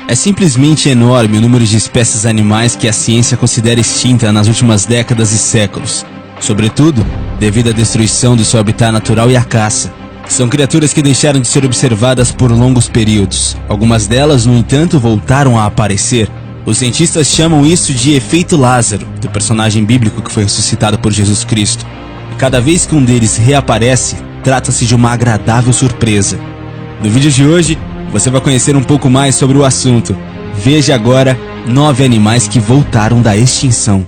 É simplesmente enorme o número de espécies animais que a ciência considera extinta nas últimas décadas e séculos, sobretudo devido à destruição do seu habitat natural e à caça. São criaturas que deixaram de ser observadas por longos períodos. Algumas delas, no entanto, voltaram a aparecer. Os cientistas chamam isso de efeito Lázaro, do personagem bíblico que foi ressuscitado por Jesus Cristo. E cada vez que um deles reaparece, trata-se de uma agradável surpresa. No vídeo de hoje, você vai conhecer um pouco mais sobre o assunto. Veja agora 9 animais que voltaram da extinção.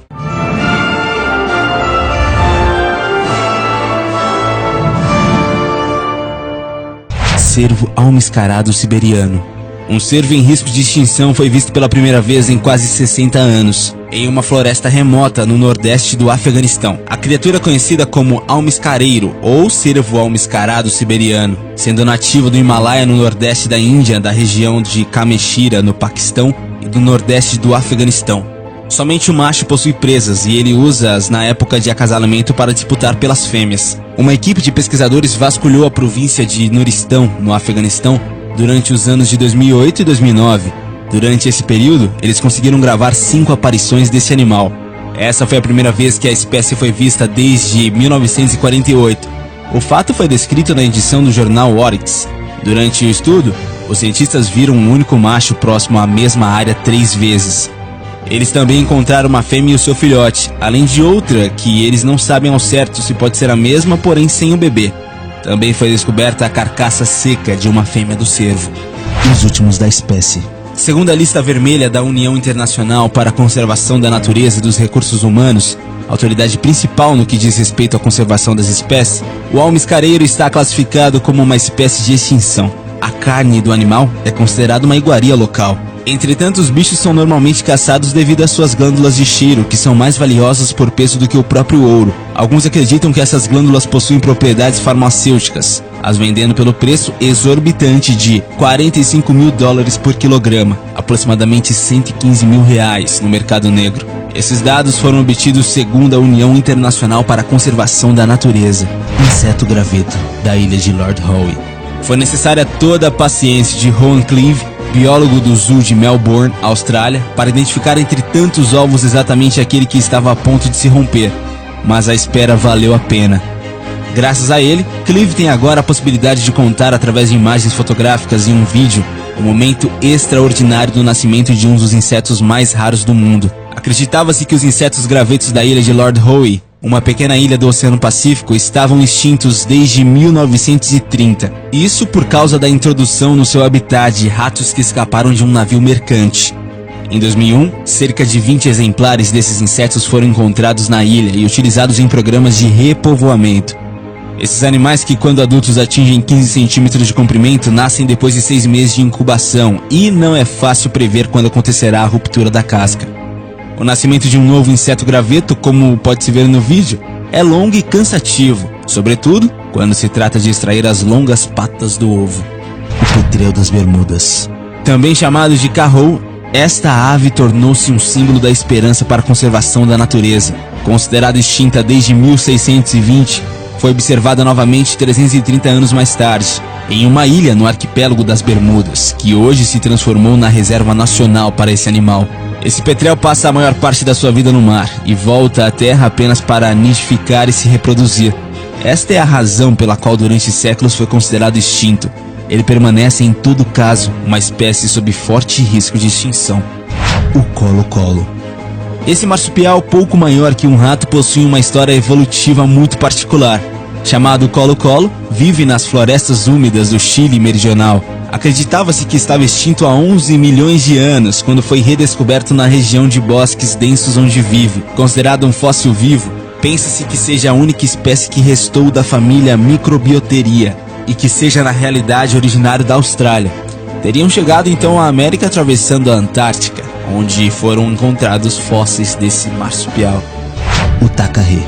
Cervo almiscarado siberiano. Um cervo em risco de extinção foi visto pela primeira vez em quase 60 anos, em uma floresta remota no nordeste do Afeganistão. A criatura é conhecida como almiscareiro ou cervo almiscarado siberiano, sendo nativo do Himalaia no nordeste da Índia, da região de Kameshira no Paquistão e do nordeste do Afeganistão. Somente o macho possui presas e ele usa-as na época de acasalamento para disputar pelas fêmeas. Uma equipe de pesquisadores vasculhou a província de Nuristão, no Afeganistão, durante os anos de 2008 e 2009. Durante esse período, eles conseguiram gravar 5 aparições desse animal. Essa foi a primeira vez que a espécie foi vista desde 1948. O fato foi descrito na edição do jornal Oryx. Durante o estudo, os cientistas viram um único macho próximo à mesma área 3 vezes. Eles também encontraram uma fêmea e o seu filhote, além de outra que eles não sabem ao certo se pode ser a mesma, porém sem o bebê. Também foi descoberta a carcaça seca de uma fêmea do cervo. Os últimos da espécie. Segundo a lista vermelha da União Internacional para a Conservação da Natureza e dos Recursos Humanos, autoridade principal no que diz respeito à conservação das espécies, o almiscareiro está classificado como uma espécie de extinção. A carne do animal é considerada uma iguaria local. Entretanto, os bichos são normalmente caçados devido às suas glândulas de cheiro, que são mais valiosas por peso do que o próprio ouro. Alguns acreditam que essas glândulas possuem propriedades farmacêuticas, as vendendo pelo preço exorbitante de $45 mil por quilograma, aproximadamente R$115 mil no mercado negro. Esses dados foram obtidos segundo a União Internacional para a Conservação da Natureza. Inseto graveto, da ilha de Lord Howe. Foi necessária toda a paciência de Rowan Cleave, biólogo do Zoo de Melbourne, Austrália, para identificar entre tantos ovos exatamente aquele que estava a ponto de se romper. Mas a espera valeu a pena. Graças a ele, Cleave tem agora a possibilidade de contar através de imagens fotográficas e um vídeo o momento extraordinário do nascimento de um dos insetos mais raros do mundo. Acreditava-se que os insetos gravetos da ilha de Lord Howe, uma pequena ilha do Oceano Pacífico, estavam extintos desde 1930. Isso por causa da introdução no seu habitat de ratos que escaparam de um navio mercante. Em 2001, cerca de 20 exemplares desses insetos foram encontrados na ilha e utilizados em programas de repovoamento. Esses animais, que quando adultos atingem 15 centímetros de comprimento, nascem depois de 6 meses de incubação e não é fácil prever quando acontecerá a ruptura da casca. O nascimento de um novo inseto graveto, como pode-se ver no vídeo, é longo e cansativo, sobretudo quando se trata de extrair as longas patas do ovo. O petrel das Bermudas. Também chamado de carrou, esta ave tornou-se um símbolo da esperança para a conservação da natureza. Considerada extinta desde 1620, foi observada novamente 330 anos mais tarde, em uma ilha no arquipélago das Bermudas, que hoje se transformou na reserva nacional para esse animal. Esse petrel passa a maior parte da sua vida no mar e volta à terra apenas para nidificar e se reproduzir. Esta é a razão pela qual durante séculos foi considerado extinto. Ele permanece em todo caso uma espécie sob forte risco de extinção. O colo-colo. Esse marsupial, pouco maior que um rato, possui uma história evolutiva muito particular. Chamado colo-colo, vive nas florestas úmidas do Chile meridional. Acreditava-se que estava extinto há 11 milhões de anos, quando foi redescoberto na região de bosques densos onde vive. Considerado um fóssil vivo, pensa-se que seja a única espécie que restou da família Microbiotheria e que seja na realidade originário da Austrália. Teriam chegado então à América atravessando a Antártica, onde foram encontrados fósseis desse marsupial. O tacaré.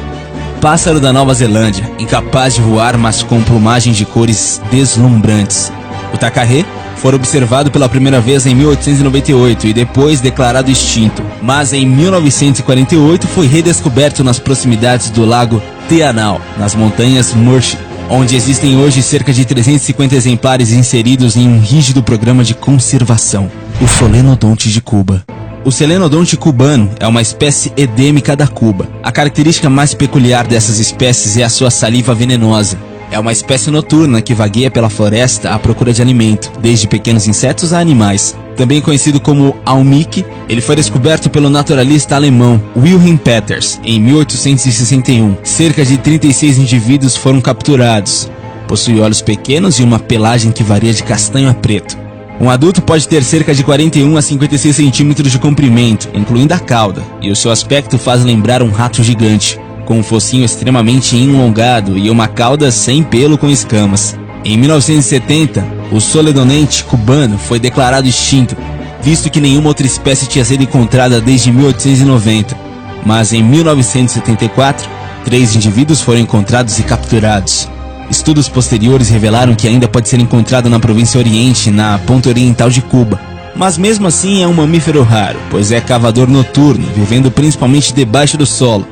Pássaro da Nova Zelândia, incapaz de voar, mas com plumagem de cores deslumbrantes. O tacaré foi observado pela primeira vez em 1898 e depois declarado extinto, mas em 1948 foi redescoberto nas proximidades do lago Te Anau, nas montanhas Murchie, onde existem hoje cerca de 350 exemplares inseridos em um rígido programa de conservação. O solenodonte de Cuba. O solenodonte cubano é uma espécie endêmica da Cuba. A característica mais peculiar dessas espécies é a sua saliva venenosa. É uma espécie noturna que vagueia pela floresta à procura de alimento, desde pequenos insetos a animais. Também conhecido como almique, ele foi descoberto pelo naturalista alemão Wilhelm Peters em 1861. Cerca de 36 indivíduos foram capturados. Possui olhos pequenos e uma pelagem que varia de castanho a preto. Um adulto pode ter cerca de 41 a 56 centímetros de comprimento, incluindo a cauda, e o seu aspecto faz lembrar um rato gigante, com um focinho extremamente enlongado e uma cauda sem pelo com escamas. Em 1970, o solenodonte cubano foi declarado extinto, visto que nenhuma outra espécie tinha sido encontrada desde 1890. Mas em 1974, 3 indivíduos foram encontrados e capturados. Estudos posteriores revelaram que ainda pode ser encontrado na província Oriente, na ponta oriental de Cuba. Mas mesmo assim é um mamífero raro, pois é cavador noturno, vivendo principalmente debaixo do solo.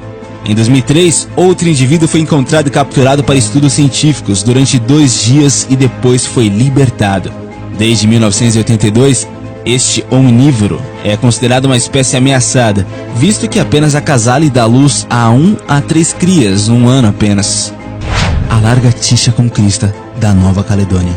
Em 2003, outro indivíduo foi encontrado e capturado para estudos científicos durante 2 dias e depois foi libertado. Desde 1982, este omnívoro é considerado uma espécie ameaçada, visto que apenas acasala e dá luz a 1 a 3 crias num ano apenas. A largatixa com crista da Nova Caledônia.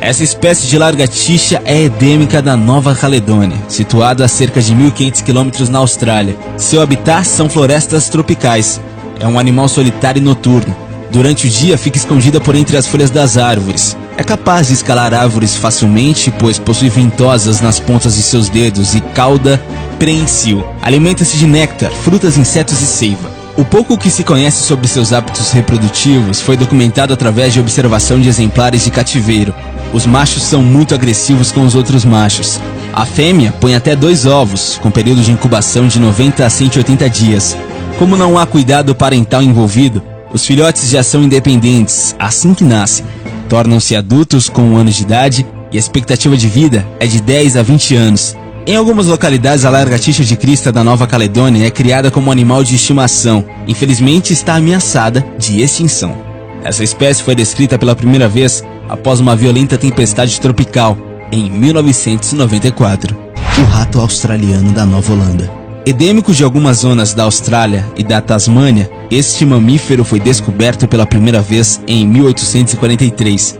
Essa espécie de largatixa é endêmica da Nova Caledônia, situada a cerca de 1.500 km na Austrália. Seu habitat são florestas tropicais. É um animal solitário e noturno. Durante o dia fica escondida por entre as folhas das árvores. É capaz de escalar árvores facilmente, pois possui ventosas nas pontas de seus dedos e cauda prensil. Alimenta-se de néctar, frutas, insetos e seiva. O pouco que se conhece sobre seus hábitos reprodutivos foi documentado através de observação de exemplares de cativeiro. Os machos são muito agressivos com os outros machos. A fêmea põe até 2 ovos, com período de incubação de 90 a 180 dias. Como não há cuidado parental envolvido, os filhotes já são independentes assim que nascem. Tornam-se adultos com 1 ano de idade e a expectativa de vida é de 10 a 20 anos. Em algumas localidades, a largatixa de crista da Nova Caledônia é criada como animal de estimação. Infelizmente, está ameaçada de extinção. Essa espécie foi descrita pela primeira vez após uma violenta tempestade tropical, em 1994. O rato australiano da Nova Holanda. Endêmico de algumas zonas da Austrália e da Tasmânia, este mamífero foi descoberto pela primeira vez em 1843.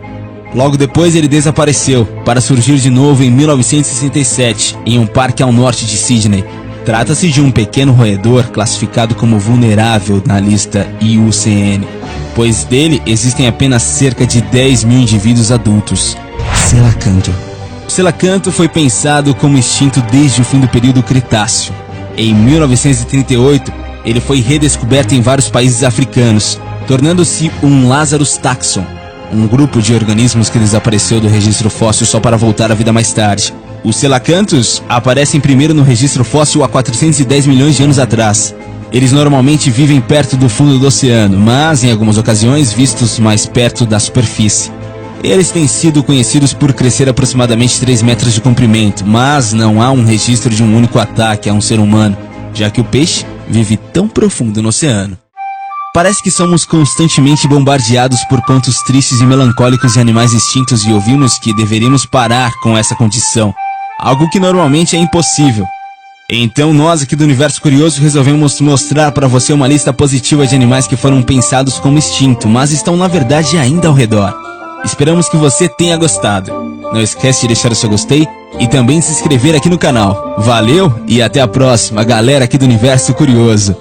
Logo depois ele desapareceu, para surgir de novo em 1967, em um parque ao norte de Sydney. Trata-se de um pequeno roedor classificado como vulnerável na lista IUCN, pois dele existem apenas cerca de 10 mil indivíduos adultos. Selacanto. O selacanto foi pensado como extinto desde o fim do período Cretáceo. Em 1938, ele foi redescoberto em vários países africanos, tornando-se um Lazarus taxon, um grupo de organismos que desapareceu do registro fóssil só para voltar à vida mais tarde. Os selacantos aparecem primeiro no registro fóssil há 410 milhões de anos atrás. Eles normalmente vivem perto do fundo do oceano, mas em algumas ocasiões vistos mais perto da superfície. Eles têm sido conhecidos por crescer aproximadamente 3 metros de comprimento, mas não há um registro de um único ataque a um ser humano, já que o peixe vive tão profundo no oceano. Parece que somos constantemente bombardeados por contos tristes e melancólicos de animais extintos e ouvimos que deveríamos parar com essa condição, algo que normalmente é impossível. Então nós aqui do Universo Curioso resolvemos mostrar para você uma lista positiva de animais que foram pensados como extinto, mas estão na verdade ainda ao redor. Esperamos que você tenha gostado. Não esquece de deixar o seu gostei e também se inscrever aqui no canal. Valeu e até a próxima, galera aqui do Universo Curioso.